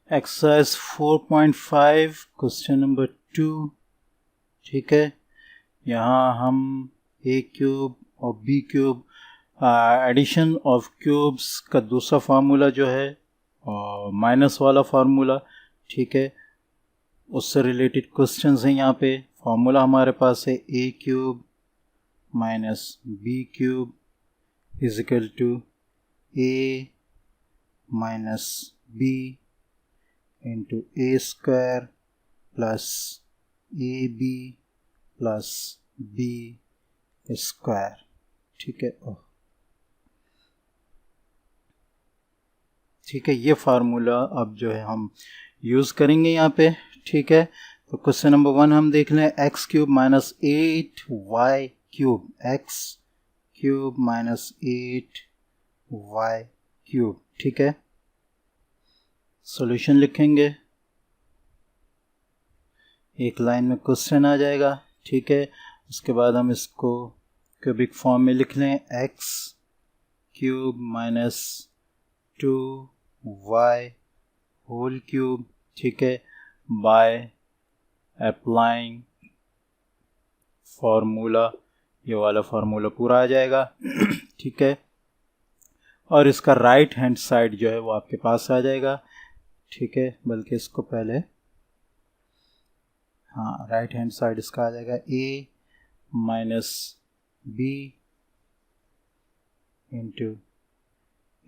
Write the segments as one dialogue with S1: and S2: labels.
S1: Exercise 4.5 question number 2। ठीक है, यहाँ हम ए क्यूब और b cube addition of cubes का दूसरा फार्मूला जो है और माइनस वाला फार्मूला, ठीक है, उससे रिलेटेड क्वेश्चंस हैं। यहाँ पे फार्मूला हमारे पास है a cube minus B cube is equal to a minus B into A square plus A B plus B square. ठीक है, ठीक है, ये फार्मूला अब जो है हम यूज़ करेंगे यहाँ पे। ठीक है, तो क्वेश्चन नंबर 1 हम देख लें। X cube minus 8y cube, x cube minus 8y cube. ठीक है, सॉल्यूशन लिखेंगे, एक लाइन में क्वेश्चन आ जाएगा। ठीक है, उसके बाद हम इसको क्यूबिक फॉर्म में लिख लें। X cube minus 2y whole cube. ठीक है, बाय अप्लाइंग फार्मूला, ये वाला फार्मूला पूरा आ जाएगा। ठीक है, और इसका राइट हैंड साइड जो है वो आपके पास आ जाएगा। ठीक है, बल्कि इसको पहले, हाँ, राइट हैंड साइड इसका आ जाएगा a minus B into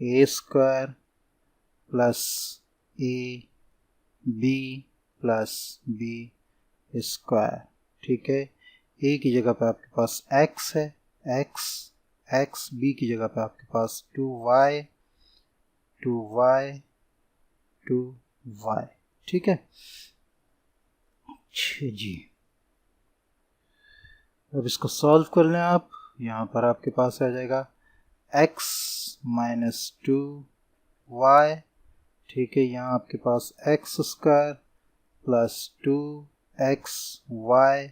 S1: A square plus A B plus B square. ठीक है, a की जगह पे आपके पास x है, x b की जगह पे आपके पास 2y 2y। ठीक है जी, अब इसको सॉल्व कर लें आप। यहाँ पर आपके पास आ जाएगा x माइनस 2y। ठीक है, यहाँ आपके पास x square plus 2xy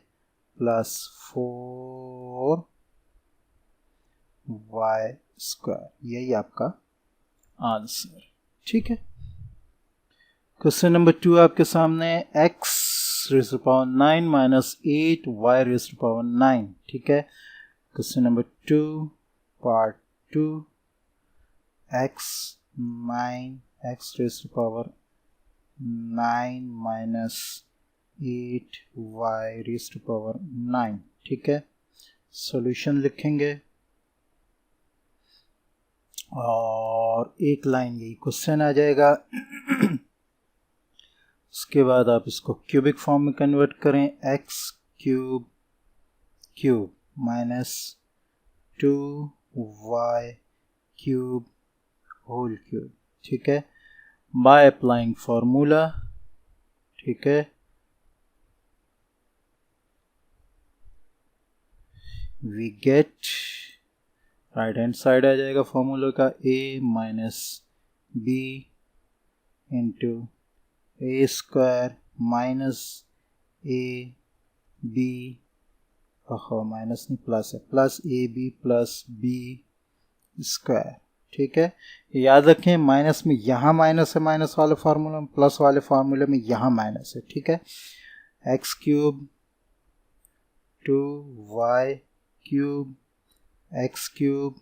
S1: plus 4y square, यही आपका आंसर। ठीक है, क्वेश्चन नंबर 2 आपके सामने है। x raise to power 9 minus 8y raise to power 9। ठीक है, question number 2 part 2, x raise to power 9 minus 8y raise to power 9। ठीक है, सॉल्यूशन लिखेंगे और एक लाइन यही क्वेश्चन आ जाएगा। उसके बाद आप इसको क्यूबिक फॉर्म में कन्वर्ट करें। X cube cube minus 2y cube whole cube. ठीक है, बाय अप्लाइंग फॉर्मूला। ठीक है, we get, right hand side आ जाएगा फॉर्मूला का a minus B into A square minus a b, minus नहीं प्लस है, plus A B plus B square. ठीक है, याद रखें माइनस में यहाँ माइनस है, माइनस वाले फार्मूला में, प्लस वाले फार्मूले में यहाँ माइनस है। ठीक है, x cube 2y cube x cube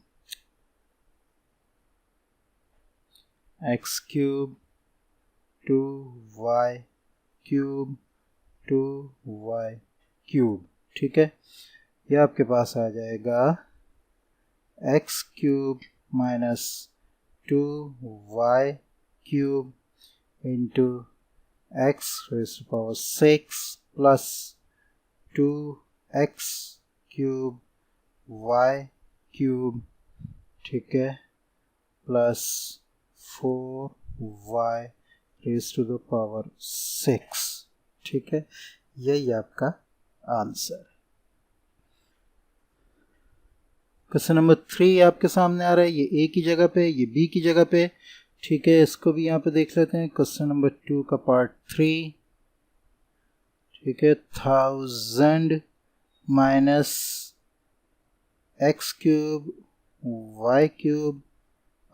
S1: 2y cube 2y cube. ठीक है, यह आपके पास आ जाएगा x cube minus 2y cube into x raise to power 6 plus 2x cube y cube. ठीक है, plus 4y raise to the power 6। ठीक है, यही आपका आंसर। क्वेश्चन नंबर 3 आपके सामने आ रहा है, ये a की जगह पे, ये b की जगह पे। ठीक है, इसको भी यहाँ पे देख लेते हैं। क्वेश्चन नंबर 2 का पार्ट 3। ठीक है, 1000 minus x cube y cube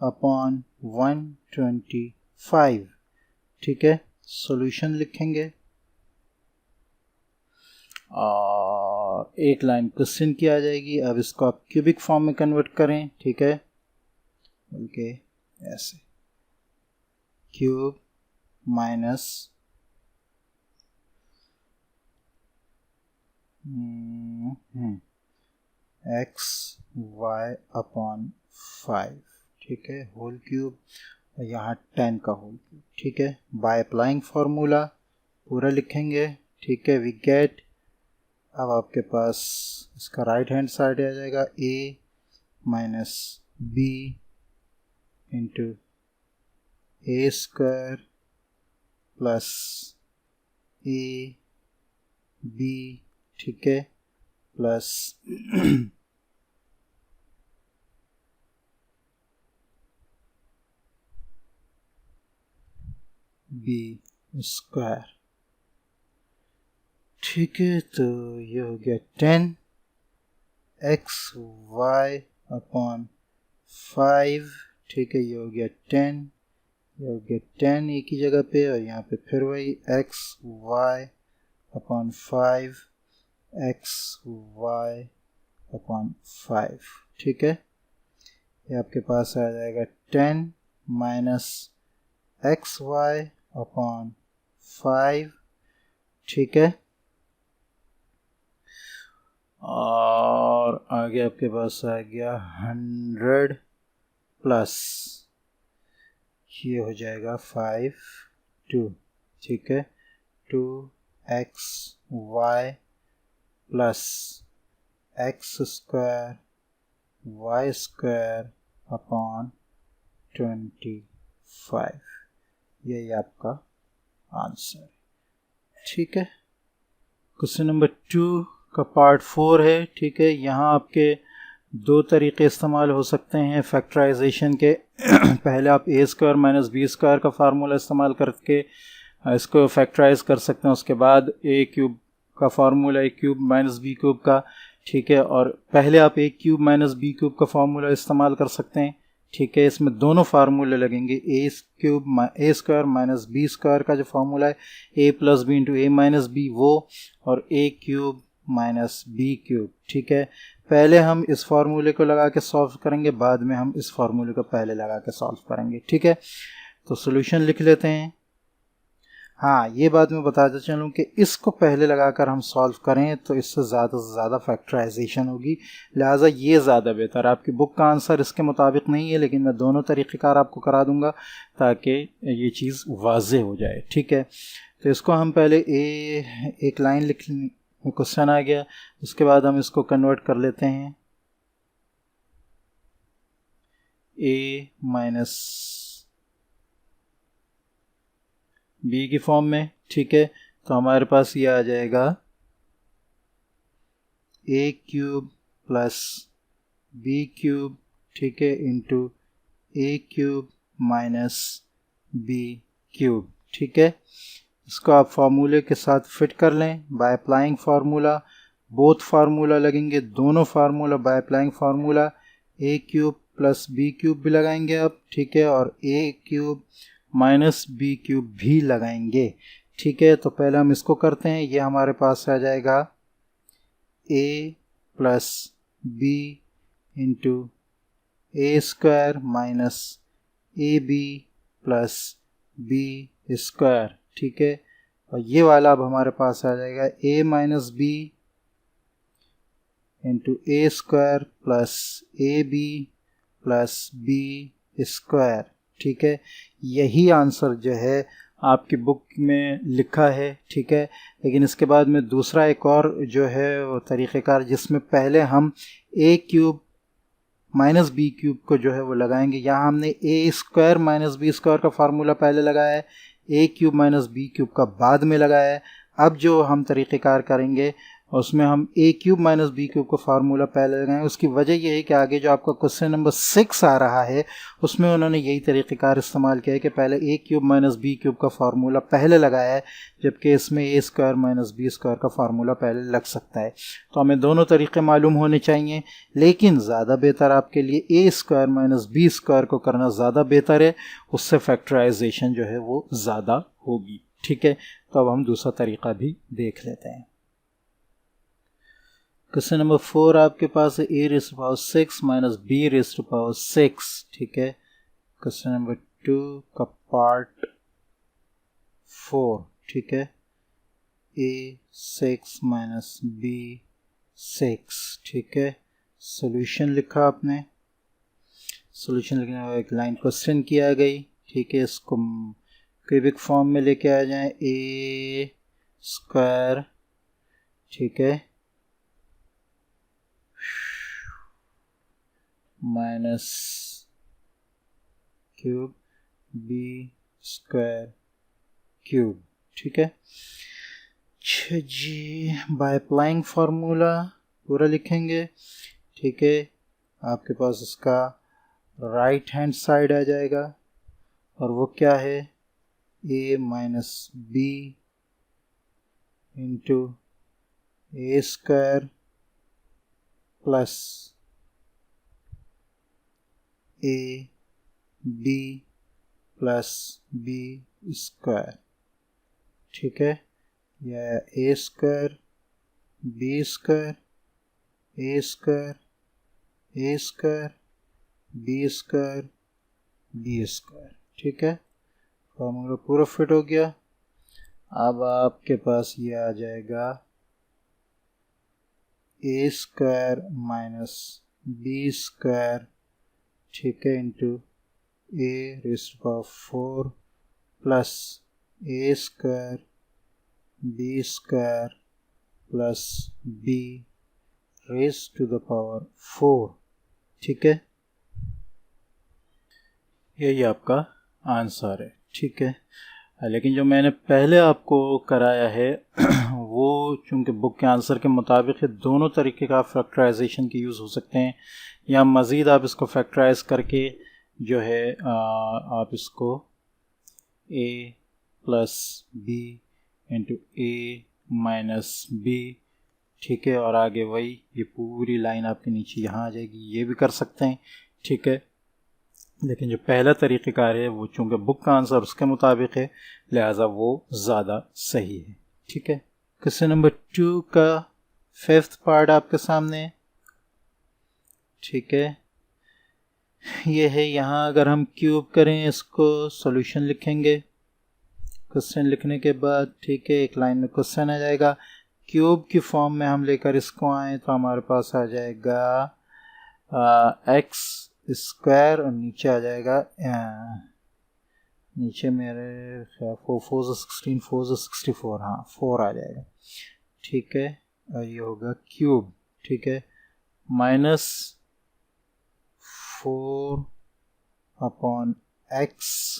S1: upon 125। ठीक है। सॉल्यूशन लिखेंगे और एक लाइन क्वेश्चन की आ जाएगी। अब इसको आप क्यूबिक फॉर्म में कन्वर्ट करें, ठीक है, बल्कि ऐसे cube minus x y upon 5, ठीक है, होल क्यूब, और यहाँ 10 का होल क्यूब, ठीक है। बाय अप्लाइंग फार्मूला पूरा लिखेंगे, ठीक है। वी गेट, अब आपके पास इसका राइट हैंड साइड आ जाएगा a minus b into A square plus A b, ठीक है, प्लस बी स्क्वायर, ठीक है। तो ये हो गया 10 एक्स वाई अपॉन 5, ठीक है, ये हो गया 10, ये हो गया 10 एक ही जगह पे, और यहाँ पे फिर वही x y upon 5, x y upon 5, ठीक है। ये आपके पास आ जाएगा 10 माइनस एक्स वाई अपॉन 5, ठीक है, और आगे आपके पास आ गया 100 प्लस ये हो जाएगा 5 2, ठीक है, 2x y plus x square y square upon 25, यही आपका आंसर, ठीक है। क्वेश्चन नंबर 2 का पार्ट 4 है, ठीक है। यहाँ आपके दो तरीके इस्तेमाल हो सकते हैं फैक्टराइजेशन के। पहले आप ए स्क्वायर माइनस बी स्क्वायर का फार्मूला इस्तेमाल करके इसको फैक्टराइज कर सकते हैं, उसके बाद ए क्यूब का फार्मूला ए क्यूब माइनस बी क्यूब का, ठीक है, और पहले आप ए क्यूब माइनस बी क्यूब का फार्मूला इस्तेमाल कर सकते हैं, ठीक है। इसमें दोनों फार्मूले लगेंगे, ए स्क्वायर माइनस बी स्क्वायर का जो फार्मूला है ए plus b into a minus B वो, और a cube minus B cube, ठीक है। पहले हम इस फार्मूले को लगा के सॉल्व करेंगे, बाद में हम इस फार्मूले को पहले लगा के सॉल्व करेंगे, ठीक है। तो सॉल्यूशन लिख लेते हैं। हाँ, ये बात मैं बताता चलूँ कि इसको पहले लगाकर हम सॉल्व करें तो इससे ज़्यादा से ज़्यादा फैक्टराइजेशन होगी, लिहाजा ये ज़्यादा बेहतर। आपकी बुक का आंसर इसके मुताबिक नहीं है, लेकिन मैं दोनों तरीक़ेकार आपको करा दूंगा ताकि ये चीज़ वाज़ेह हो जाए, ठीक है। तो इसको हम पहले एक लाइन लिख, क्वेश्चन आ गया, उसके बाद हम इसको कन्वर्ट कर लेते हैं a माइनस बी की फॉर्म में, ठीक है। तो हमारे पास ये आ जाएगा a cube plus b cube, ठीक है, into a cube minus B cube, ठीक है। इसको आप फार्मूले के साथ फिट कर लें by applying formula. Both formula लगेंगे, दोनों formula by applying formula. A cube plus b cube भी लगाएंगे आप, ठीक है, और a cube minus B cube भी लगाएंगे, ठीक है। तो पहले हम इसको करते हैं। ये हमारे पास आ जाएगा a plus b into A square minus a B plus B square, ठीक है। और ये वाला अब हमारे पास आ जाएगा a minus B into A square plus A B plus B square, ठीक है। यही आंसर जो है आपकी बुक में लिखा है, ठीक है। लेकिन इसके बाद में दूसरा एक और जो है वो तरीक़ेकार, जिसमें पहले हम a cube minus B cube को जो है वो लगाएंगे। यहाँ हमने a square minus b square का फार्मूला पहले लगाया है, a cube minus B cube का बाद में लगाया है। अब जो हम तरीक़ेकार करेंगे और उसमें हम a cube minus B cube का फार्मूला पहले लगाएं। उसकी वजह यह है कि आगे जो आपका क्वेश्चन नंबर 6 आ रहा है उसमें उन्होंने यही तरीक़ेकार इस्तेमाल किया है कि पहले ए क्यूब माइनस बी क्यूब का फार्मूला पहले लगाया है, जबकि इसमें ए स्क्वायर माइनस बी स्क्वायर का फार्मूला पहले लग सकता है। तो हमें दोनों तरीक़े मालूम होने चाहिए, लेकिन ज़्यादा बेहतर आपके लिए ए स्क्वायर माइनस बी स्क्वायर को करना ज़्यादा बेहतर है, उससे फैक्टराइजेशन जो है वो ज़्यादा होगी। ठीक है, तो अब हम दूसरा तरीक़ा भी देख लेते हैं। क्वेश्चन नंबर 4 आपके पास है a raise to power 6 minus b raise to power 6। ठीक है, क्वेश्चन नंबर 2 का पार्ट 4। ठीक है, ए 6 माइनस बी 6। ठीक है, सॉल्यूशन लिखा आपने, सॉल्यूशन लिखने के बाद एक लाइन क्वेश्चन किया गई। ठीक है, इसको क्यूबिक फॉर्म में लेके आ जाएं, ए स्क्वायर, ठीक है, minus cube b square cube. ठीक है, अच्छा जी, बाय अप्लाइंग फार्मूला पूरा लिखेंगे। ठीक है, आपके पास इसका राइट हैंड साइड आ जाएगा और वो क्या है, a minus B into A square plus A B plus B square. ठीक है, या a square b square a square a square b square b square. ठीक है, फॉर्मूला पूरा फिट हो गया। अब आपके पास ये आ जाएगा a square minus b square, ठीक है, into a raise to power 4 plus a square b square plus b raise to the power 4। ठीक है, यही आपका आंसर है। ठीक है, लेकिन जो मैंने पहले आपको कराया है वो चूँकि बुक के आंसर के मुताबिक है, दोनों तरीके का फैक्टराइजेशन के यूज़ हो सकते हैं, या मज़ीद आप इसको फैक्टराइज करके जो है आप इसको a plus b into a minus b, ठीक है, और आगे वही ये पूरी लाइन आपके नीचे यहाँ आ जाएगी, ये भी कर सकते हैं। ठीक है, लेकिन जो पहला तरीक़ेकार है वो चूँकि बुक का आंसर उसके मुताबिक है, लिहाजा वो ज़्यादा सही है। ठीक है, क्वेश्चन नंबर 2 का 5th पार्ट आपके सामने। ठीक है, ये है, यहाँ अगर हम क्यूब करें इसको, सॉल्यूशन लिखेंगे, क्वेश्चन लिखने के बाद, ठीक है, एक लाइन में क्वेश्चन आ जाएगा। क्यूब की फॉर्म में हम लेकर इसको आए तो हमारे पास आ जाएगा एक्स स्क्वायर और नीचे आ जाएगा नीचे मेरे 4 16 4 64, हाँ 4 आ जाएगा। ठीक है, और ये होगा क्यूब। ठीक है, minus 4 upon x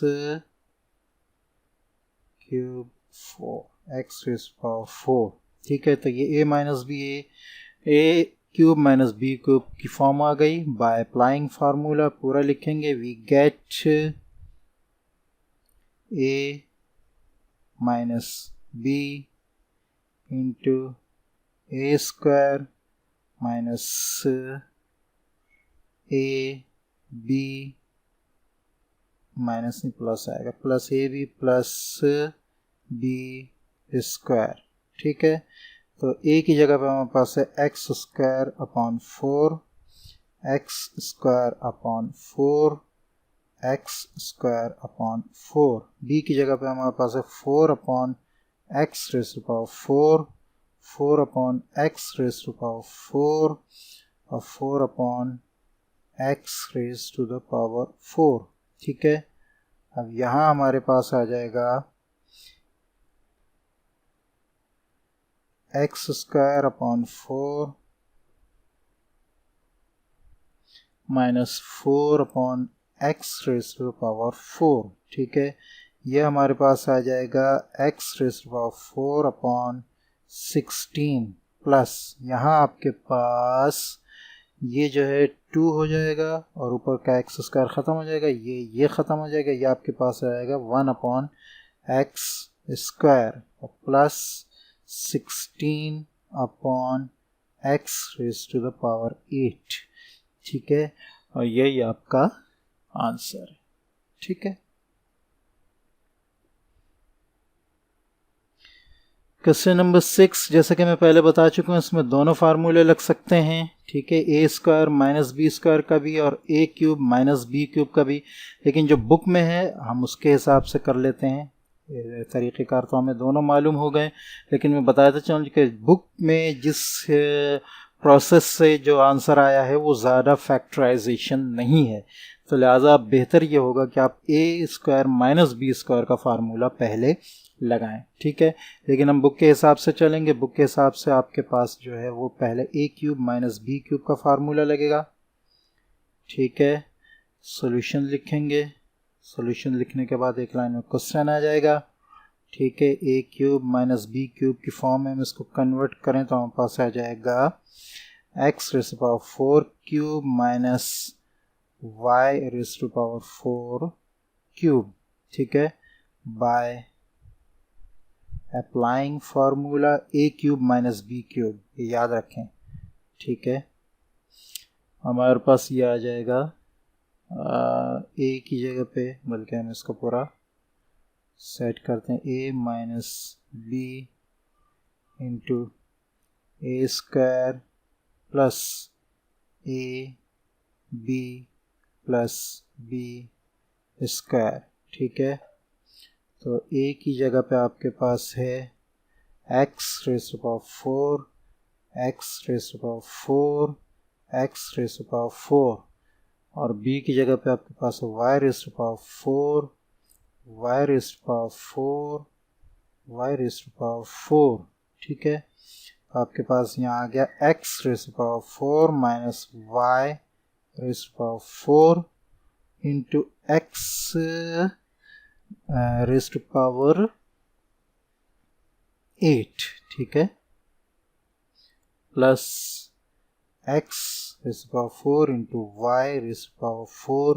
S1: cube 4 x raise to power 4। ठीक है, तो ये a minus b a cube minus B cube की फॉर्म आ गई। बाय अप्लाइंग फार्मूला पूरा लिखेंगे, we get a minus B into A square minus a b minus नहीं प्लस आएगा, plus A B plus B square. ठीक है, तो ए की जगह पे हमारे पास है x square upon 4 x square upon 4 x square upon 4। B की जगह पे हमारे पास है 4 upon x raise to power 4 4 upon x raise to power 4 और 4 upon x raise to the power 4। ठीक है, अब यहाँ हमारे पास आ जाएगा x square upon 4 minus 4 upon x raise to the power 4। ठीक है, ये हमारे पास आ जाएगा x raise to the power 4 upon 16 plus यहाँ आपके पास ये जो है 2 हो जाएगा और ऊपर का एक्स स्क्वायर ख़त्म हो जाएगा, ये ख़त्म हो जाएगा, ये आपके पास आएगा 1/x स्क्वायर और plus 16/x raise to the power 8। ठीक है, और यही आपका आंसर है। ठीक है, क्वेश्चन नंबर 6, जैसा कि मैं पहले बता चुका हूँ, इसमें दोनों फार्मूले लग सकते हैं। ठीक है, ए स्क्वायर माइनस बी स्क्वायर का भी और a cube minus B cube का भी, लेकिन जो बुक में है हम उसके हिसाब से कर लेते हैं। तरीक़ेकार तो हमें दोनों मालूम हो गए, लेकिन मैं बताता चलूँ कि बुक में जिस प्रोसेस से जो आंसर आया है वो ज़्यादा फैक्टराइजेशन नहीं है, तो लिहाजा बेहतर ये होगा कि आप ए स्क्वायर माइनस बी स्क्वायर का फार्मूला पहले लगाएं। ठीक है, लेकिन हम बुक के हिसाब से चलेंगे। बुक के हिसाब से आपके पास जो है वो पहले ए क्यूब माइनस बी क्यूब का फार्मूला लगेगा। ठीक है, सॉल्यूशन लिखेंगे। सॉल्यूशन लिखने के बाद एक लाइन में क्वेश्चन आ जाएगा। ठीक है, a cube minus B cube की फॉर्म में हम इसको कन्वर्ट करें तो हमारे पास आ जाएगा x raise to power 4 cube minus Y raise to power 4 cube. ठीक है, by applying formula A cube minus B cube, ये याद रखें। ठीक है, हमारे पास ये आ जाएगा ए की जगह पे, बल्कि हम इसको पूरा सेट करते हैं, a minus B into A square plus A B plus B square. ठीक है, तो a की जगह पे आपके पास है x raise to power 4, x raise to power 4, x raise to power 4, और b की जगह पे आपके पास है y raise to power 4, y raise to power 4, y raise to power 4। ठीक है, तो आपके पास यहाँ आ गया x raise to power 4 minus y raise to power 4 into x raise to power 8। ठीक है, plus x raise to power 4 into y raise to power 4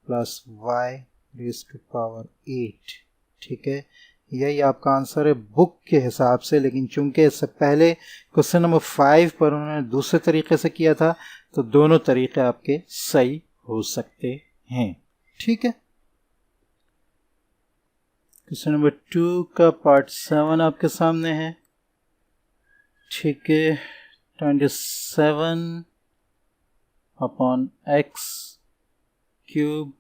S1: plus y raise to power 8। ठीक है, यही आपका आंसर है बुक के हिसाब से, लेकिन चूंकि इससे पहले क्वेश्चन नंबर 5 पर उन्होंने दूसरे तरीके से किया था, तो दोनों तरीके आपके सही हो सकते हैं। ठीक है, क्वेश्चन नंबर 2 का पार्ट 7 आपके सामने है। ठीक है, 27/x cube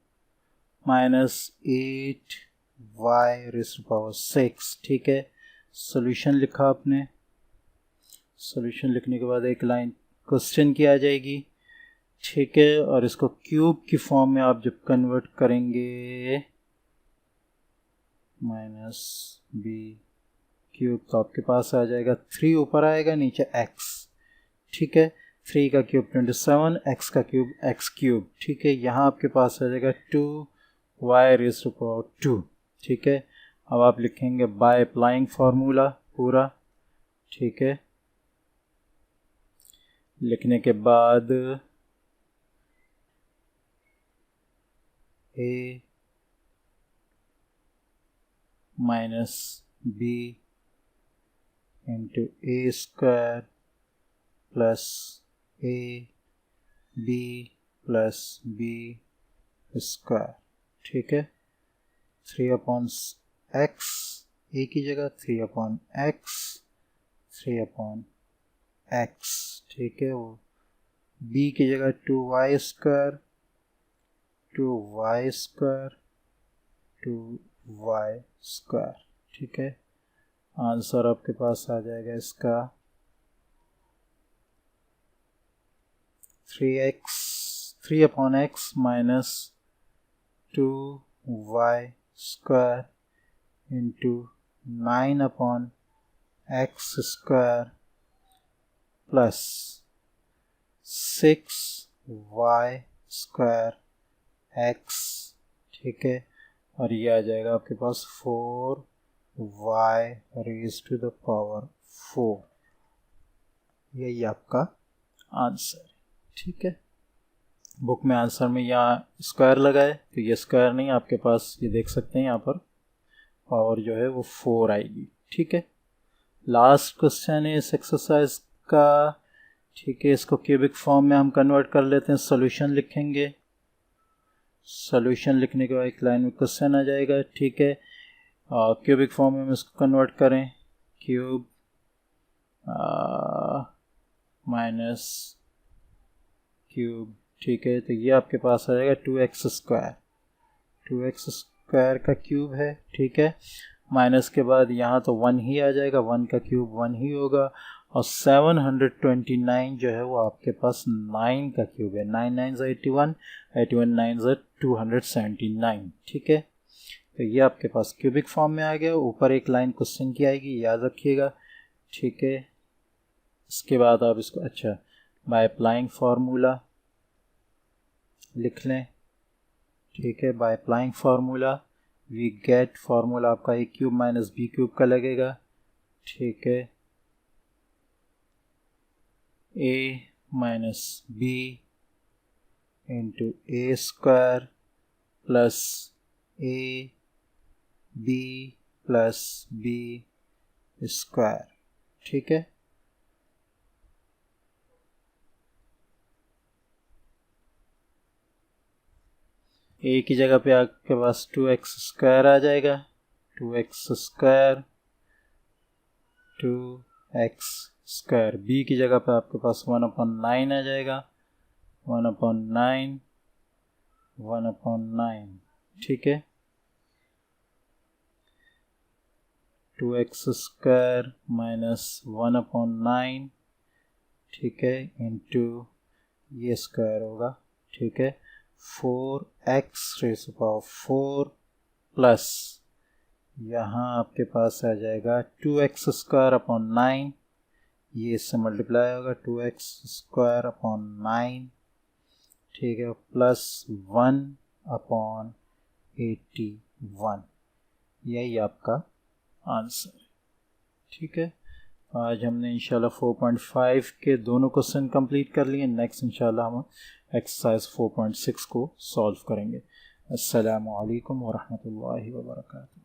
S1: minus 8y raise to power 6। ठीक है, सॉल्यूशन लिखा आपने। सॉल्यूशन लिखने के बाद एक लाइन क्वेश्चन की आ जाएगी। ठीक है, और इसको क्यूब की फॉर्म में आप जब कन्वर्ट करेंगे माइनस बी क्यूब, तो आपके पास आ जाएगा 3 ऊपर आएगा, नीचे x। ठीक है, 3 का क्यूब 27, x का क्यूब x क्यूब। ठीक है, यहाँ आपके पास आ जाएगा 2y रेज़ टू पावर 2। ठीक है, अब आप लिखेंगे बाय अप्लाइंग फार्मूला पूरा। ठीक है, लिखने के बाद a minus B into A square plus A B plus B square. ठीक है, 3/x, ए की जगह 3/x, 3/x। ठीक है, वो बी की जगह 2y square, 2y square, 2y square. ठीक है, आंसर आपके पास आ जाएगा इसका 3/x minus 2y square into 9/x square plus 6y square x। ठीक है, और ये आ जाएगा आपके पास 4y raise to the power 4। यही आपका आंसर। ठीक है, बुक में आंसर में यहाँ स्क्वायर लगा है तो ये स्क्वायर नहीं, आपके पास ये देख सकते हैं यहाँ पर पावर जो है वो 4 आएगी। ठीक है, लास्ट क्वेश्चन है इस एक्सरसाइज का। ठीक है, इसको क्यूबिक फॉर्म में हम कन्वर्ट कर लेते हैं, सॉल्यूशन लिखेंगे। सॉल्यूशन लिखने के बाद एक लाइन में क्वेश्चन आ जाएगा। ठीक है, क्यूबिक फॉर्म में हम इसको कन्वर्ट करें, क्यूब माइनस क्यूब। ठीक है, तो ये आपके पास आ जाएगा 2x स्क्वायर, 2x स्क्वायर का क्यूब है। ठीक है, माइनस के बाद यहाँ तो 1 ही आ जाएगा, 1 का क्यूब 1 ही होगा, और 729 जो है वो आपके पास 9 का क्यूब है। 9 9 81, 81 9 279। ठीक है, तो ये आपके पास क्यूबिक फॉर्म में आ गया। ऊपर एक लाइन क्वेश्चन की आएगी, याद रखिएगा। ठीक है, इसके बाद आप इसको अच्छा बाय अप्लाइंग फार्मूला लिख लें। ठीक है, by applying formula we get, formula आपका a cube minus B cube का लगेगा। ठीक है, a minus B into A square plus A B plus B square. ठीक है, ए की जगह पे आपके पास 2x स्क्वायर आ जाएगा, 2x square 2x square. B की जगह पे आपके पास 1/9 आ जाएगा, 1/9 1/9। ठीक है, 2x स्क्वायर माइनस 1/9। ठीक है, इंटू ये स्क्वायर होगा। ठीक है, 4x rays to power 4 plus यहाँ आपके पास आ जाएगा 2x स्क्वायर अपॉन 9, ये इससे मल्टीप्लाई होगा 2x स्क्वायर अपॉन 9। ठीक है, प्लस 1/81, यही आपका आंसर। ठीक है, आज हमने इंशाल्लाह 4.5 के दोनों क्वेश्चन कंप्लीट कर लिए। नेक्स्ट इंशाल्लाह हम एक्सरसाइज 4.6 को सॉल्व करेंगे। अस्सलामु अलैकुम वरहमतुल्लाहि वबरकातुहू।